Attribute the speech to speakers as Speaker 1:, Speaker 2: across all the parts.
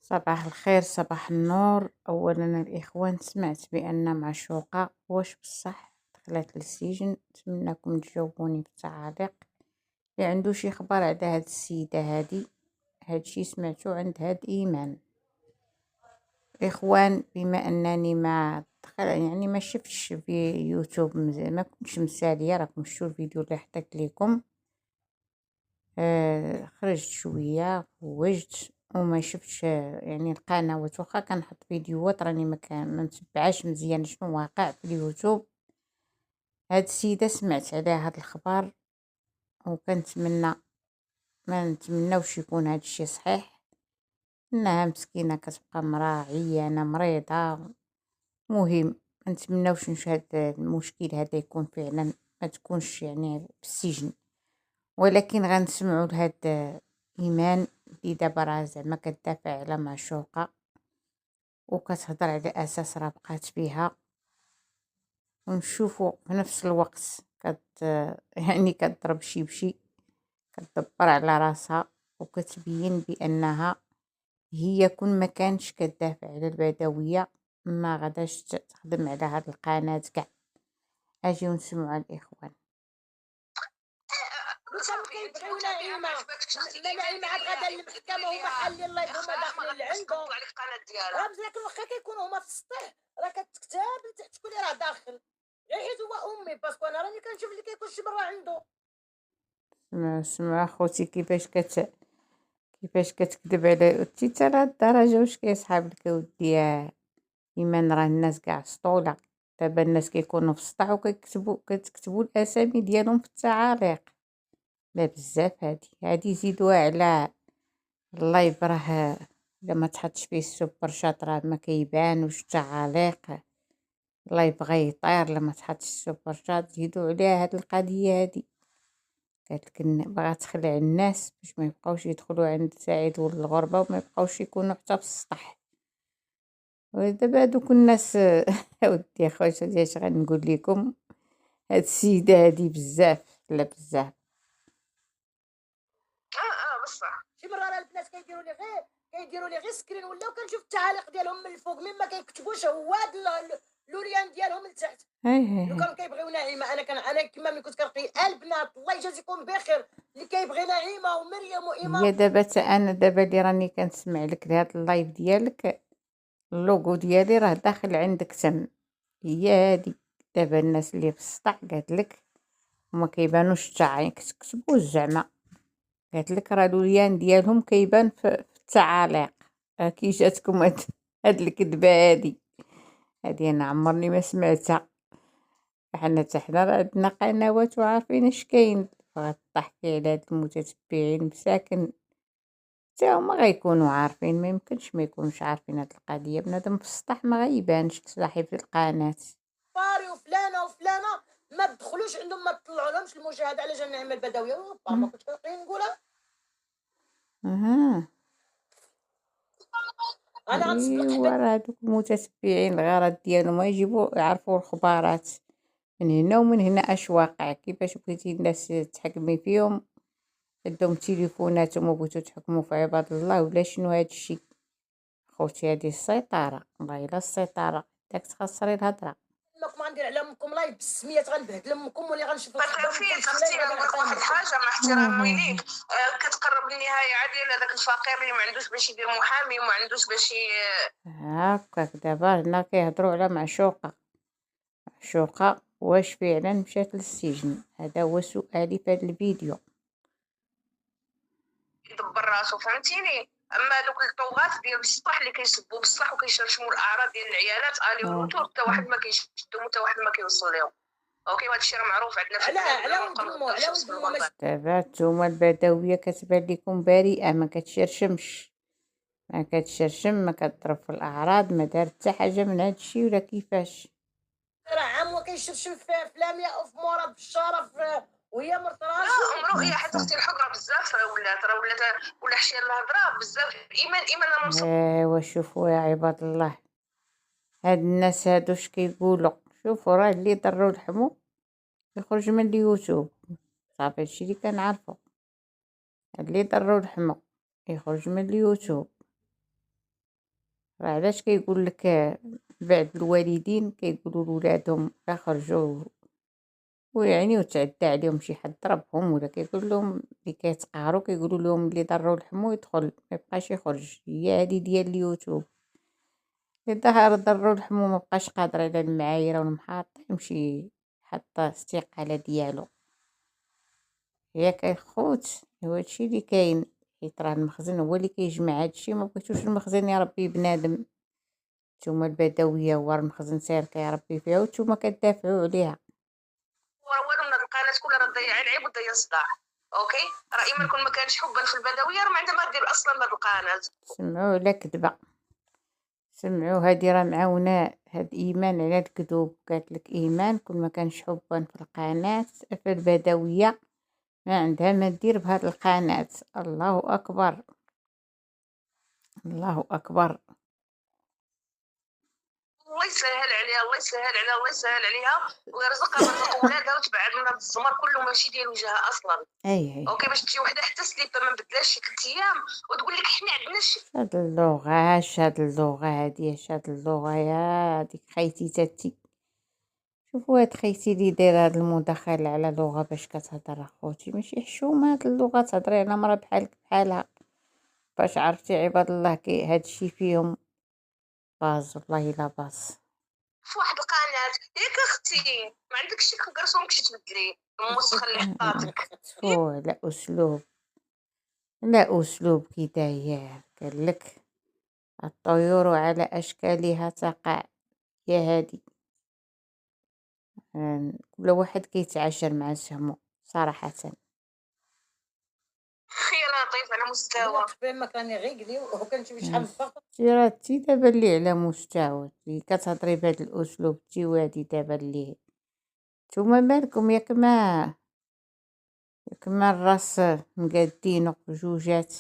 Speaker 1: صباح الخير، صباح النور. أولا الإخوان، سمعت بأن معشوقة واش بصح دخلت للسجن. نتمنىكم تجاوبوني في التعاليق اللي عنده شي خبر على هاد السيدة هادي. هادشي سمعتو عند هاد إيمان. إخوان، بما أنني ما يعني ما شفتش في يوتيوب ما كنتش مسالية، راكم شفتوا الفيديو اللي حطيت لكم. خرجت شوية وجت وما شفتش يعني القنوات، واخا كنحط فيديوهات راني ما متبعاش مزيان شنو واقع في اليوتيوب. هاد السيدة سمعت عليها هاد الخبر وكنتمنى ما نتمناوش يكون هاد الشيء صحيح، انها مسكينة كتبقى مراه عيانة مريضة. مهم ما نتمناوش هاد المشكل هذا يكون فعلا، ما تكونش يعني في السجن. ولكن غنسمعوا لهاد إيمان اللي دابا راه زعما كتدافع على معشوقة وكتهضر على أساس راه بقات فيها، ونشوفوا في نفس الوقت يعني كتضرب شي بشي، كتدبر على راسها وكتبين بأنها هي كون ما كانش كتدافع على البدوية ما غاداش تخدم على هاد القناة كاع. اجيو نسمعوا على الإخوان.
Speaker 2: كيبغيو نعيمة لا نعيمة عاد غدا للمحكمة هما حالين الله يهما داخلين لعندهم راه لكن واخا كيكونوا هما في السطح راه كتكتاب لتحت شكون اللي راه داخل حيت هو امي باسكو انا راني كنشوف اللي كيكون شي برا عنده.
Speaker 1: سمع خوتي كيفاش كتكذب على اختي حتى لهاد الدرجة. واش كيصحاب لك اودي إيمان؟ راه الناس كاع سطولة دابا، الناس كيكونوا في السطح كتكتبوا الاسامي ديالهم في التعاليق. لا بزاف هادي زيدوها على اللايف، راه الا ما تحطش فيه السوبر شات راه ما كيبانوش التعاليق. اللايف غيطير لما تحطش السوبر شات. زيدوا عليها هاد القضية هادي، قالت لك باغا تخلع الناس باش ما يبقاوش يدخلوا عند سعيد ولد الغربة وما يبقاوش يكونوا حتى في السطح. ودابا هادوك الناس ودي اخويا اش غنقول لكم، هاد السيدة هادي بزاف لا بزاف.
Speaker 2: بصح شي مرة راه البنات كيديروا لي غير سكرين ولاو كنشوف التعاليق ديالهم من الفوق مما كيكتبوش هواد لوريان ديالهم لتحت. لو كانوا كيبغيو نعيمه انا كما ملي كنت كنلقي البنات الله يجازيكم بخير اللي كيبغي نعيمه ومريم وايمان.
Speaker 1: هي دابا انا دابا اللي راني كنسمع لك لهاد اللايف ديالك، اللوغو ديالي راه داخل عندك تم. هي هادي دابا الناس اللي في السطح قالت لك وما كيبانوش حتى كتكتبوا زعما. قالت لك راه الوليان ديالهم كيبان في التعاليق. كي جاتكم هاد الكذبه هادي انا عمرني ما سمعتها. حنا راه عندنا قنوات وعارفين اش كاين. تحكي على هاد المتتبعين مساكن حتى هما غيكونوا عارفين، ما يمكنش ما يكونوش عارفين هاد القضيه. بنادم في السطح ما غيبانش تصاحي في القناه.
Speaker 2: فاري وفلانه وفلانه ما تدخلوش عندهم ما تطلعوا لهمش المشاهده على جال النعمه البدويه ما كنت كنبقي نقولها.
Speaker 1: اها
Speaker 2: انا غنسبق
Speaker 1: ايوا راه هادوك المتتبعين الغرض ديالهم يجيبوا يعرفوا الخبارات من هنا ومن هنا اش واقع. كيفاش بغيتي الناس تحكمي فيهم؟ عندهم تليفوناتهم وبغيتو تحكموا في عباد الله ولا شنو هادشي؟ خوتي هادي السيطره، والله الا السيطره داك تخسري الهضره.
Speaker 2: انكم غندير على امكم لايف بالسميات غنبهدل امكم واللي غنشوف
Speaker 3: فيك اختي نقول لك واحد الحاجه مع احترامي ليك، كتقرب للنهايه عادي هذاك الفقير اللي ما عندوش باش يدير محامي وما عندوش باش
Speaker 1: هاكاك دابا هنا كيهضروا على معشوقه واش فعلا مشات للسجن. هذا هو سؤالي في هذا الفيديو.
Speaker 3: يدبر راسو، فهمتيني؟ اما دوك الطوغات ديال السطح اللي كيسبوا بصح وكيشرشموا الاعراض ديال العيالات الي والروتور حتى واحد ما كيشدهم حتى واحد ما كيوصل لهم. اوكي، وهذا الشيء راه معروف عندنا في البلاد.
Speaker 1: دابا نتوما البدويه كتبان لكم بريئه، ما كتشرشمش ما كتضرب في الاعراض، ما دارت حتى حاجه من هذا الشيء ولا كيفاش.
Speaker 2: راه عام وكيشرشم في لاميا وفي مراد بالشرف وهي مرت راجل.
Speaker 3: رؤيا حيت اختي الحقره بزاف راه ولات ولا حشيه الهضره بزاف. ايمان انا
Speaker 1: ايوا شوفوا يا عباد الله، هاد الناس هادو اش كيقولوا؟ شوفوا راه اللي ضروا الحمو يخرج من اليوتيوب. صافي هادشي اللي كنعرفو، اللي ضروا الحمو يخرج من اليوتيوب. راه علاش كيقول لك بعد الوالدين كيقولوا لولادهم لا خرجوا ويعني وتعدى عليهم شي حد ضربهم ولا كيقول لهم اللي كيتقهروا كيقولوا لهم اللي ضروا لحمو يدخل ما يبقاش يخرج. هي هذه ديال اليوتيوب اللي ضروا لحمو ما بقاش قادر على المعايره والمحاط يمشي حط استقاله ديالو. ياك الخوت هو هادشي اللي كاين حيت راه المخزن هو اللي كيجمع هادشي. ما بغيتوش المخزن يربي بنادم، نتوما البدويه هو المخزن ساير كيربي فيها وانتوما كتدافعوا عليها.
Speaker 3: والو من القناه كلها راه ضيع العيب وضيع الصداع. اوكي راه اما كون ما كانش حبا في البدويه راه ما عندها ما دير اصلا هاد القناه.
Speaker 1: سمعوا على كذبه، سمعوا هادي راه معاونه هاد ايمان على الكذوب. قالت لك ايمان كل ما كانش حبا في القناه في البدويه ما عندها ما دير بهاد القناه. الله اكبر الله اكبر.
Speaker 3: الله يسهل عليها الله يسهل عليها الله يسهل عليها ويرزقها من ولادها وتبعد من الزمر كله ماشي ديال وجهها اصلا.
Speaker 1: اي
Speaker 3: اوكي باش تجي وحده حتى سليبه ما بدلاش شي 3 ايام وتقول لك حنا عندنا شي.
Speaker 1: هاد اللغه هاد اللغه هادي هاد اللغه يا ديك خيتي تاتي. شوفوا هاد خيتي اللي داير هاد المداخله على لغه باش كتهضر اخوتي ماشي حشومه. هاد اللغه تهضري على مرا بحالك بحالها. باش عرفتي عباد الله كي هادشي فيهم باز والله الا باز.
Speaker 3: في واحد القناه ياك اختي ما عندكش شي كرسوم كشي تبدلي الموسخه اللي حطاتك.
Speaker 1: تفو على اسلوب لا اسلوب كي داير. قالك الطيور على اشكالها تقع. يا هادي كل واحد كيتعاشر مع سهمو صراحه.
Speaker 3: يلا طيب على مستوى.
Speaker 2: قبل ما كان يغيقلي وكنمشي شحال من فرق.
Speaker 1: تي دابا اللي على مستوى اللي كتهضري بهذا الاسلوب تي وادي دابا اللي نتوما مالكم ياك ما الراس مقادين بجوجات.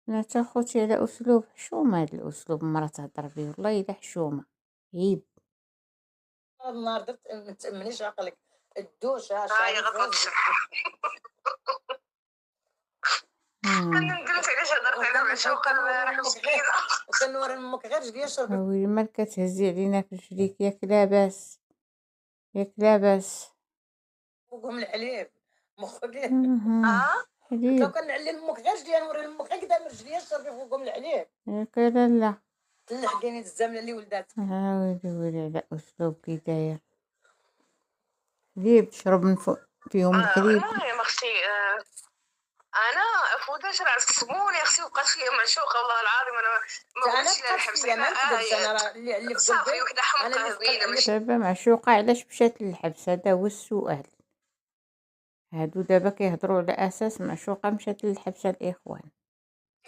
Speaker 1: انا تا خوتي على اسلوب حشومه. هذا الاسلوب مرة تهضر بيه والله الا حشومه عيب.
Speaker 2: هاد النهار درت ما تامنيش عقلك الدوشه
Speaker 3: هاي
Speaker 2: شعري
Speaker 3: غلط تشرح. ندمت علاش هضرت على معشوقه البارح مسكينه.
Speaker 2: وكنوري امك غير جديه شربت
Speaker 1: وي مال كتهزي علينا في رجليك ياك لاباس ياك لاباس.
Speaker 2: فوقهم الحليب مخك.
Speaker 1: حليب
Speaker 2: لو كان نعلم امك غير جديه نوري امك غير قدام رجليا شربي فوقهم الحليب.
Speaker 1: ياك لا
Speaker 2: تلح كاينين الزمله اللي ولدات.
Speaker 1: ويلي على اسلوب كي داير. حليب تشرب من فوق فيهم الحليب.
Speaker 3: المهم اختي انا فوت شرع الصبون يا اختي وبقات فيا معشوقه والله العظيم انا ما بغيتش لها الحبس.
Speaker 2: انا انا اللي في
Speaker 3: صافي
Speaker 2: قلبي
Speaker 3: وحده حمقه زوينه ماشي.
Speaker 1: دابا معشوقة علاش مشات للحبس؟ هذا هو السؤال. هادو دابا كيهضروا على اساس معشوقة مشات للحبس. الاخوان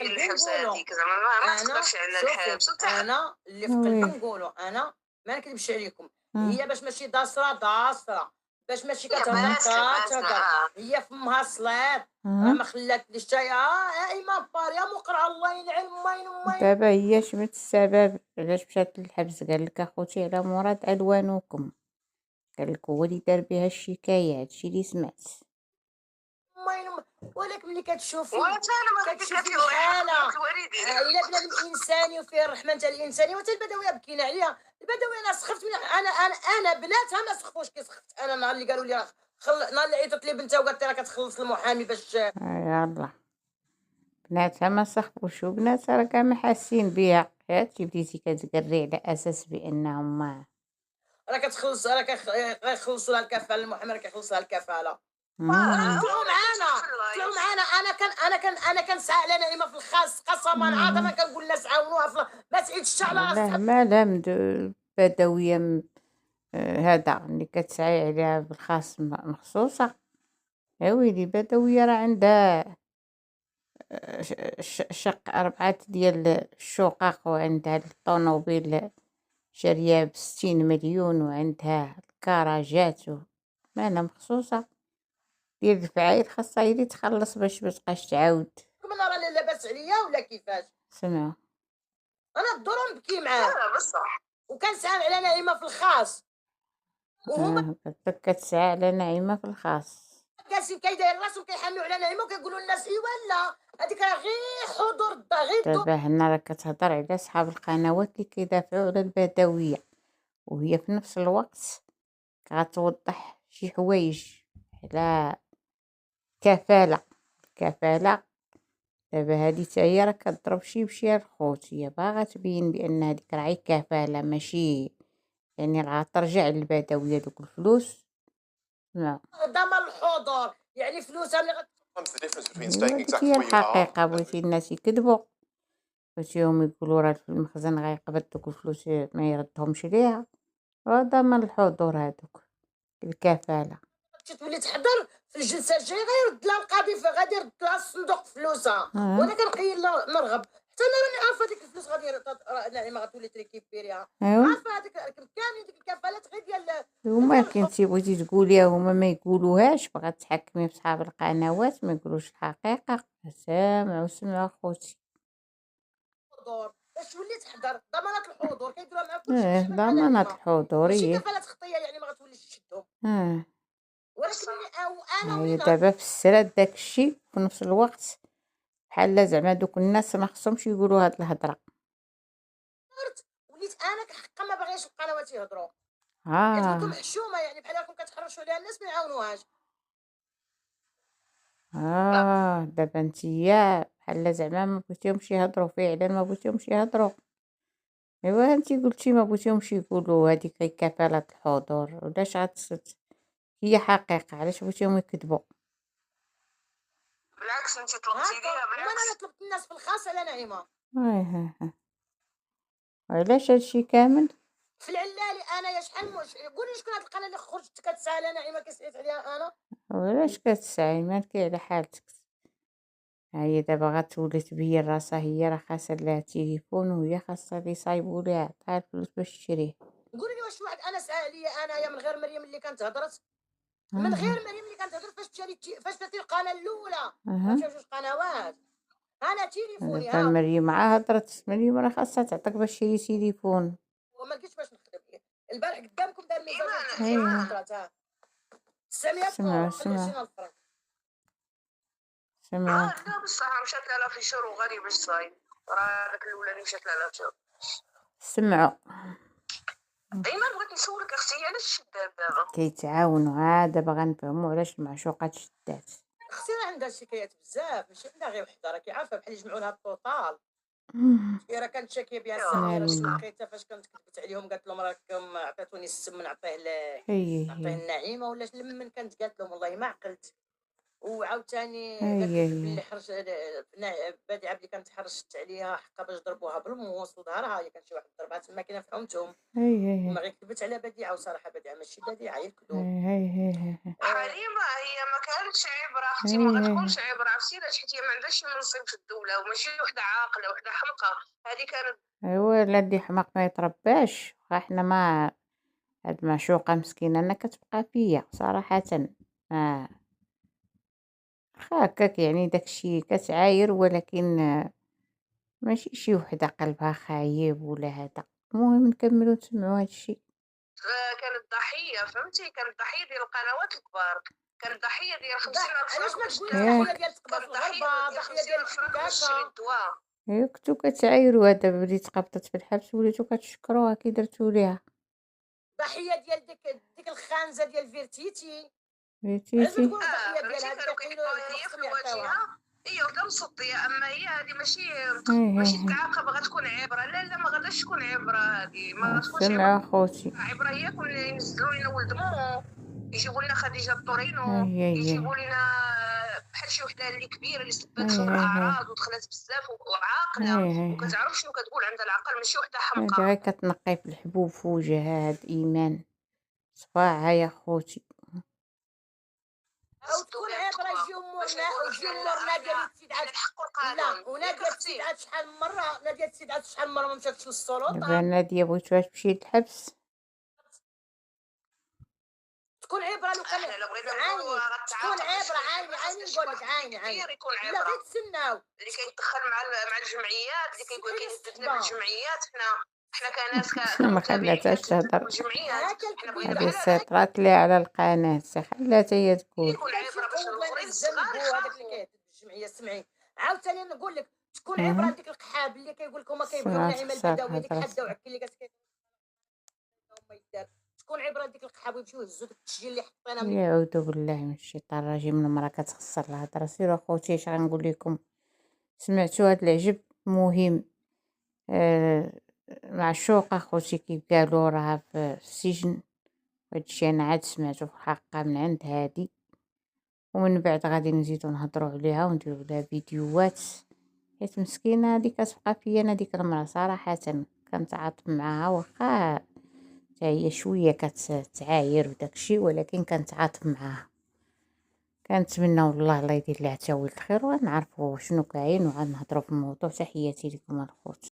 Speaker 3: الحبس هذيك زعما ما تقدرش على الحبس.
Speaker 2: انا اللي في قلبي نقولوا انا ما نكذبش عليكم. هي باش ماشي داسره باش ماشي كتهضر هي فمها الصليط راه ما خلاتليش حتى يا ايمان باريا مقرع الله ينعم ماين.
Speaker 1: دابا هي شمت السبب علاش مشات للحبس. قال لك اخوتي على مراد الوانكم. قال لك هو اللي دار بها الشكايه. هادشي اللي سمعت.
Speaker 2: ولكن ملي كتشوفي
Speaker 3: وانا ما
Speaker 2: كتشوفي الحاله الا بنادم انساني وفيه الرحمه تاع الانسانيه وتا البدويه بكينا عليها. البدويه انا سخفت من انا بناتها ما سخفوش كي سخفت انا. نهار اللي قالوا لي نهار اللي عيطت لي بنتها وقالت لها كتخلص المحامي باش
Speaker 1: يلا بناتها ما سخفوش وبناتها راه كاع ما حاسين بها. هادشي بديتي كتقري على اساس بانهم ما
Speaker 2: راه كتخلص راه كيخلصوا لها الكفاله. المحامي راه كيخلصوا لها الكفاله. طلعوا معانا انا كنسعى على نعيمه في الخاص قسما عظما كنقول الناس عاونوها ما تعيدش على
Speaker 1: لا ما لم بدويه هذا اللي كتسعي عليها بالخاص مخصوصه. يا ويلي بدويه راه عندها شق 4 ديال الشقق وعندها الطوموبيل شاريه ب60 مليون وعندها الكراجات مالها مخصوصه ديال الفعايل. خاصها هي اللي تخلص باش ما تبقاش تعاود.
Speaker 2: من راه لا لاباس عليا ولا كيفاش.
Speaker 1: سمع
Speaker 2: انا الدور نبكي معاه
Speaker 3: لا بصح
Speaker 2: وكنسعى على نعيمه في الخاص وهما
Speaker 1: كتسعى على نعيمه في الخاص.
Speaker 2: جالسين كيداير راسهم كيحاميو على نعيمه وكيقولوا للناس ايوا لا هذيك راه غير حضور غير الدور.
Speaker 1: دابا هنا راه كتهضر على صحاب القنوات اللي كيدافعوا على البدوية، وهي في نفس الوقت كتوضح شي حوايج على الكفالة. دابا هادي تا هي راه كضرب شي بشي الخوت، هي باغا تبين بان هاديك راهي كفالة ماشي يعني راه ترجع للبدوية دوك الفلوس. لا
Speaker 2: ضمان الحضور يعني فلوسها اللي
Speaker 1: هاديك هي الحقيقة. بغيتي الناس يكذبوا، بغيتيهم يقولوا راه في المخزن غيقبض دوك الفلوس ما يردهمش ليها، راه ضمان الحضور هادوك الكفالة.
Speaker 2: تولي تحضر في الجلسه الجايه غيرد لها القاضي غادي يرد لها الصندوق فلوسها. وانا كنقيل نرغب حتى انا راني عارفه ديك الفلوس غادي نعيمه غتولي تريكيبيريها.
Speaker 1: ايوا
Speaker 2: عارفه هذيك كاملين ديك الكفالات غير ديال
Speaker 1: هما كنتي بغيتي تقوليها هما ما يقولوهاش، بغا تحكمي في صحاب القنوات ما يقولوش الحقيقة. سمعوا خوتي.
Speaker 2: الحضور باش تولي تحضر ضمانات الحضور كيديروها مع كلشي ماشي مع
Speaker 1: ضمانات
Speaker 2: نعيمه ماشي
Speaker 1: الحضورية.
Speaker 2: كفالات خطيه يعني ما غتوليش تشدهم. ولكن انا
Speaker 1: هي
Speaker 2: وليت
Speaker 1: دابا في السراد داكشي، في نفس الوقت بحال زعما دوك الناس ما خصهمش يقولوا هاد الهضرة.
Speaker 2: وليت انا كحقا ما باغياش القنوات يهضروا. قلت لكم حشومه يعني بحال راكم كتحرشوا عليها الناس ما يعاونوهاش.
Speaker 1: دابا نتيا بحال زعما ما بغيتيهمش يهضروا، فعلا ما بغيتيهمش يهضروا. ايوا انتي قلتي ما بغيتيهمش يقولوا هذيك كفالة الحضور، ولاش هي حقيقة، علاش بغيتيهم يكذبوا؟
Speaker 3: بالعكس انت طلبتي ليها بالعكس.
Speaker 2: انا طلبت الناس في الخاص على نعيمه.
Speaker 1: علاش هادشي كامل؟
Speaker 2: في العلالي انا يا شحال قولي شكون هاد القناه اللي خرجت كتسعى على نعيمه كسعيت عليها انا.
Speaker 1: وعلاش كتسعي مالكي على حالتك؟ هي دابا غتولي تبين راسها، هي راه خاصها لها تليفون وهي خاصها اللي يصايبوا ليها عطاها الفلوس باش تشريه.
Speaker 2: قولي لي واش واحد انا سعى عليا انايا من غير مريم اللي كانت هضرت، من غير مريم اللي كانت هضر فاش درتي القناه الاولى ما جوج قنوات انا تليفوني
Speaker 1: دابا مريم عا هضرت، مريم راه خاصها تعطيك باش تشري تليفون.
Speaker 2: وما لقيتش باش نخدم البارح قدامكم دار ميزان
Speaker 3: ايمان
Speaker 2: هضرات 900
Speaker 1: سمعوا
Speaker 2: خلي 20 فرنك.
Speaker 1: سمعوا
Speaker 3: لا بصح مشات لها في شهر وغادي باش صايب راه داك الاولاني مشات لها في شهر.
Speaker 1: سمعوا
Speaker 3: ايمان بغيت نسولك اختي علاش شدات دابا؟
Speaker 1: كيتعاونوا عاد دابا غنفهموا علاش المعشوقات شدات.
Speaker 2: اختي راه عندها شكايات بزاف ماشي عندها غير وحده راكي عارفه بحال يجمعوا لها الطوطال. هي راه كانت شاكيه بها السميره لقيتها فاش كانت كتبت عليهم قالت لهم راكم عطيتوني السم نعطيه نعطيه النعيمه ولا من كانت قالت لهم والله ما عقلت. وعاوتاني قالت لك باللي حرش بادي عبد اللي كانت حرشت عليها حقا باش ضربوها بالموس وظهرها هي كان شي واحد ضربها تما كاينه فهمتهم. وما غير كذبت على بديعه وصراحه بديعه ماشي بديعه هي الكذوب.
Speaker 3: حليمه هي ما كانتش عبره اختي ما غتكونش عبره عرفتي علاش حيت هي ما عندهاش منصب في الدوله وماشي وحده عاقله وحده حمقى. هذه كانت
Speaker 1: ايوا لا اللي حماق ما يترباش. احنا ما هاد المعشوقه مسكينه انا كتبقى فيا صراحه. هكاك يعني داكشي كتعاير، ولكن ماشي شي وحده قلبها خايب ولا هذا. المهم نكملوا نسمعوا هادشي.
Speaker 3: كانت ضحيه فهمتي، كانت ضحيه ديال القنوات الكبار، كانت ضحيه ديال 50,000 فرنك
Speaker 2: علاش ما
Speaker 3: باش
Speaker 2: تقولي
Speaker 3: تدافع.
Speaker 2: ضحيه ديال تقبض الغربه ضحيه ديال
Speaker 3: 50,000 فرنك باش تشري الدواء.
Speaker 1: ايوا كنتو كتعايروا، دابا وليت قبضت في الحبس وليتو كتشكروها كي درتو ليها.
Speaker 2: ضحيه ديال ديك الخانزه ديال فيرتيتي.
Speaker 1: عرفتي
Speaker 2: علاش ما تقول ضحيه
Speaker 3: فهمتي
Speaker 2: ديالها
Speaker 3: كانوا كيحطوها هي في الواجهه هي وكنصديها. اما هي هذه ماشي تعاقب غتكون عبره. لا ما غاداش تكون عبره، هذه ما تكونش
Speaker 1: سمعوا خوتي.
Speaker 3: عبره. هي كون ينزلوا لنا ولد مو يجيبوا لنا خديجه الطورينو يجيبوا لنا بحال شي وحده اللي كبيره اللي سبات في الاعراض ودخلت بزاف وعاقله وكتعرف شنو كتقول، عندها العقل ماشي وحده حمقى.
Speaker 1: غير كتنقي في الحبوب في وجهها هاد ايمان صباعها يا خوتي.
Speaker 2: او تكون عبره يجيو مورنا ديال السيد عاد لا وناديه السيد عاد شحال من مره ناديه السيد عاد شحال من مره ما مشاتش للسلطه.
Speaker 1: دابا ناديه بغيتوها تمشي للحبس
Speaker 2: تكون عبره لو كان تكون عبره عيني نقول لك عيني لا غير تسناو
Speaker 3: اللي كيدخل مع الجمعيات اللي كيقول كيهدد لنا بالجمعيات. حنا كناس
Speaker 1: ما خلاتهاش تهضر.
Speaker 3: الجمعيات حنا بغينا
Speaker 1: هذه سيطرات لي على القناه خلاتها هي تقول.
Speaker 3: يكون عبره باش الاخرين الصغار
Speaker 2: هذاك اللي كيهدد بالجمعيه. سمعي عاوتاني نقول لك شكون عبره لديك القحاب اللي كيقول لك هما كيبغيو نعيمه البدويه ديك حده وعكي اللي قالت هما يدار. شكون عبره لديك القحاب ويمشيو يهزوا داك التسجيل اللي حطينا من
Speaker 1: يعوذ بالله من الشيطان الرجيم. من المرا كتخسر الهضره. سيروا اخوتي اش غنقول لكم، سمعتوا هاد العجب مهم. معشوقه اخوتي كيف قالوا راها في السجن، هادشي انا عاد سمعته في الحقيقه من عند هادي، ومن بعد غادي نزيدو نهضروا عليها ونديروا لها فيديوهات، حيت مسكينه هادي كتبقى فيا انا ديك المرا صراحه كنتعاطف معاها، واخا حتى هي شويه كتعاير وداكشي، ولكن كنتعاطف معاها. كنتمنى والله الله يدير لها حتى ولد الخير، ونعرفوا شنو كاين وغنهضروا في الموضوع. تحياتي لكم الخوت.